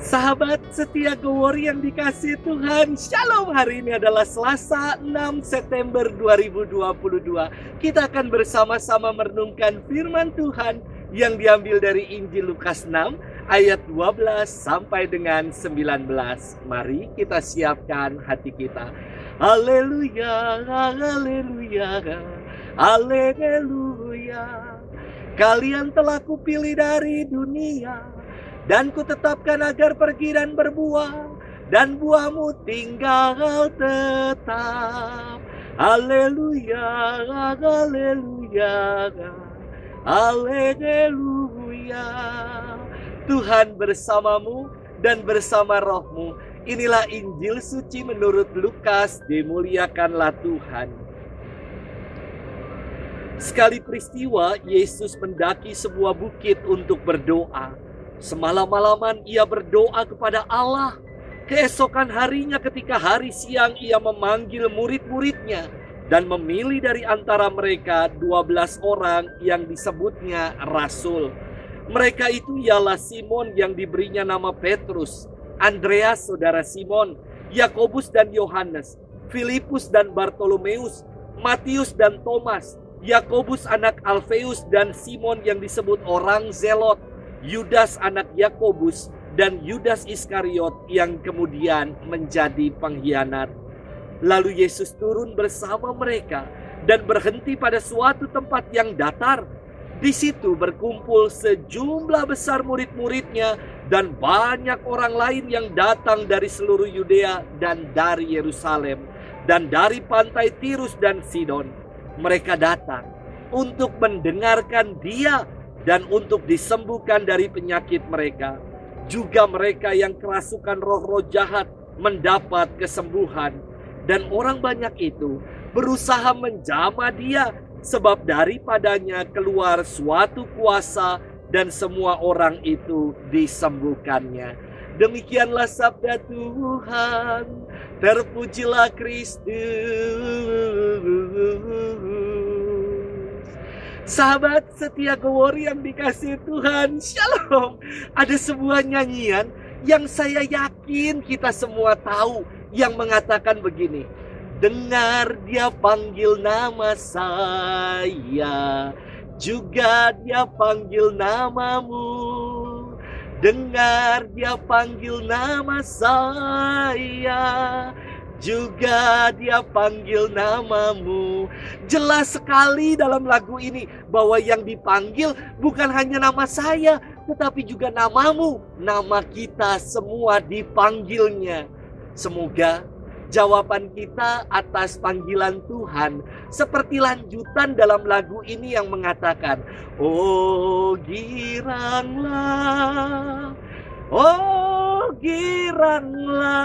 Sahabat setia Gowori yang dikasihi Tuhan, Shalom. Hari ini adalah Selasa 6 September 2022. Kita akan bersama-sama merenungkan firman Tuhan yang diambil dari Injil Lukas 6 ayat 12 sampai dengan 19. Mari kita siapkan hati kita. Haleluya, haleluya, haleluya. Kalian telah kupilih dari dunia, dan kutetapkan agar pergi dan berbuah, dan buahmu tinggal tetap. Haleluya, haleluya, haleluya. Tuhan bersamamu dan bersama rohmu. Inilah Injil suci menurut Lukas. Dimuliakanlah Tuhan. Sekali peristiwa, Yesus mendaki sebuah bukit untuk berdoa. Semalam-malaman ia berdoa kepada Allah. Keesokan harinya ketika hari siang ia memanggil murid-muridnya dan memilih dari antara mereka 12 orang yang disebutnya rasul. Mereka itu ialah Simon yang diberinya nama Petrus, Andreas saudara Simon, Yakobus dan Yohanes, Filipus dan Bartolomeus, Matius dan Thomas, Yakobus anak Alfeus dan Simon yang disebut orang Zelot, Yudas anak Yakobus, dan Yudas Iskariot yang kemudian menjadi pengkhianat. Lalu Yesus turun bersama mereka dan berhenti pada suatu tempat yang datar. Di situ berkumpul sejumlah besar murid-muridnya dan banyak orang lain yang datang dari seluruh Yudea dan dari Yerusalem dan dari pantai Tirus dan Sidon. Mereka datang untuk mendengarkan Dia dan untuk disembuhkan dari penyakit mereka. Juga mereka yang kerasukan roh-roh jahat mendapat kesembuhan. Dan orang banyak itu berusaha menjamah Dia, sebab daripadanya keluar suatu kuasa dan semua orang itu disembuhkannya. Demikianlah sabda Tuhan. Terpujilah Kristus. Sahabat setia Gowori yang dikasihi Tuhan, Shalom. Ada sebuah nyanyian yang saya yakin kita semua tahu, yang mengatakan begini. Dengar Dia panggil nama saya, juga Dia panggil namamu. Dengar Dia panggil nama saya, juga Dia panggil namamu. Jelas sekali dalam lagu ini bahwa yang dipanggil bukan hanya nama saya, tetapi juga namamu. Nama kita semua dipanggilnya. Semoga jawaban kita atas panggilan Tuhan seperti lanjutan dalam lagu ini yang mengatakan, oh giranglah, oh giranglah,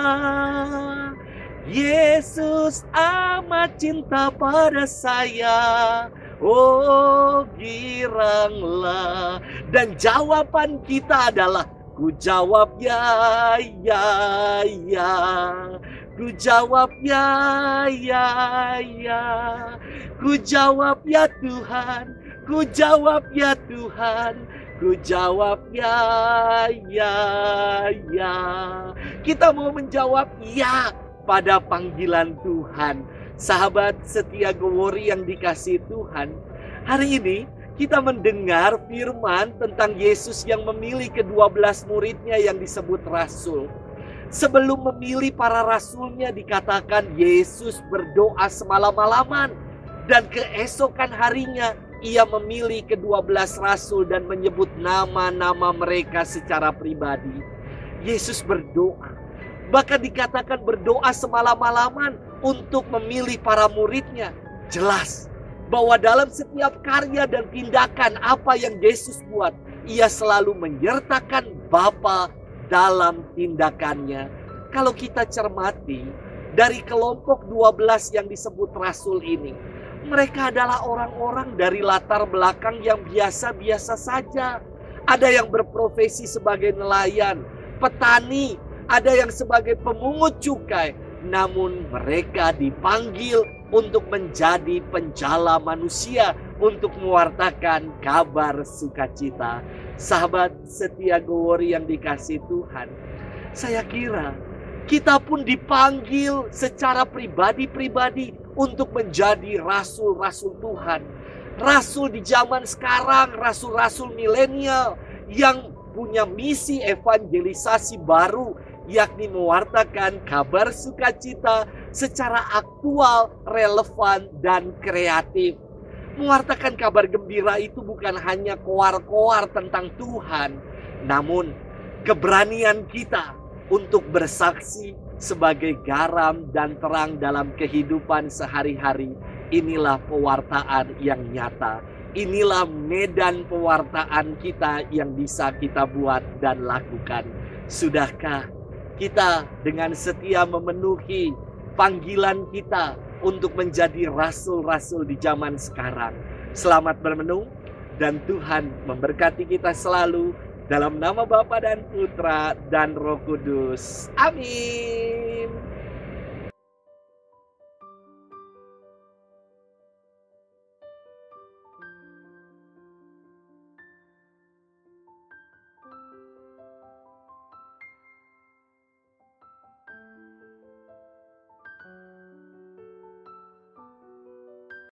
Yesus amat cinta pada saya. Oh giranglah. Dan jawaban kita adalah, ku jawab ya, ya, ya. Ku jawab ya, ya, ya. Ku jawab ya Tuhan. Ku jawab ya Tuhan. Ku jawab ya, ya, ya. Kita mau menjawab ya pada panggilan Tuhan. Sahabat setia Gowori yang dikasihi Tuhan, hari ini kita mendengar firman tentang Yesus yang memilih ke-12 muridnya yang disebut rasul. Sebelum memilih para rasulnya dikatakan Yesus berdoa semalam-malaman, dan keesokan harinya ia memilih ke-12 rasul dan menyebut nama-nama mereka secara pribadi. Yesus berdoa, bahkan dikatakan berdoa semalam-malaman untuk memilih para muridnya. Jelas bahwa dalam setiap karya dan tindakan apa yang Yesus buat, ia selalu menyertakan Bapa dalam tindakannya. Kalau kita cermati dari kelompok 12 yang disebut rasul ini, mereka adalah orang-orang dari latar belakang yang biasa-biasa saja. Ada yang berprofesi sebagai nelayan, petani, ada yang sebagai pemungut cukai. Namun mereka dipanggil untuk menjadi penjala manusia, untuk mewartakan kabar sukacita. Sahabat setia Gowori yang dikasihi Tuhan, Saya kira kita pun dipanggil secara pribadi-pribadi untuk menjadi rasul-rasul Tuhan. Rasul di zaman sekarang, rasul-rasul milenial yang punya misi evangelisasi baru, yakni mewartakan kabar sukacita secara aktual, relevan, dan kreatif. Mewartakan kabar gembira itu bukan hanya koar-koar tentang Tuhan, namun keberanian kita untuk bersaksi sebagai garam dan terang dalam kehidupan sehari-hari. Inilah pewartaan yang nyata. Inilah medan pewartaan kita yang bisa kita buat dan lakukan. Sudahkah kita dengan setia memenuhi panggilan kita untuk menjadi rasul-rasul di zaman sekarang? Selamat bermenung dan Tuhan memberkati kita selalu. Dalam nama Bapa dan Putra dan Roh Kudus. Amin.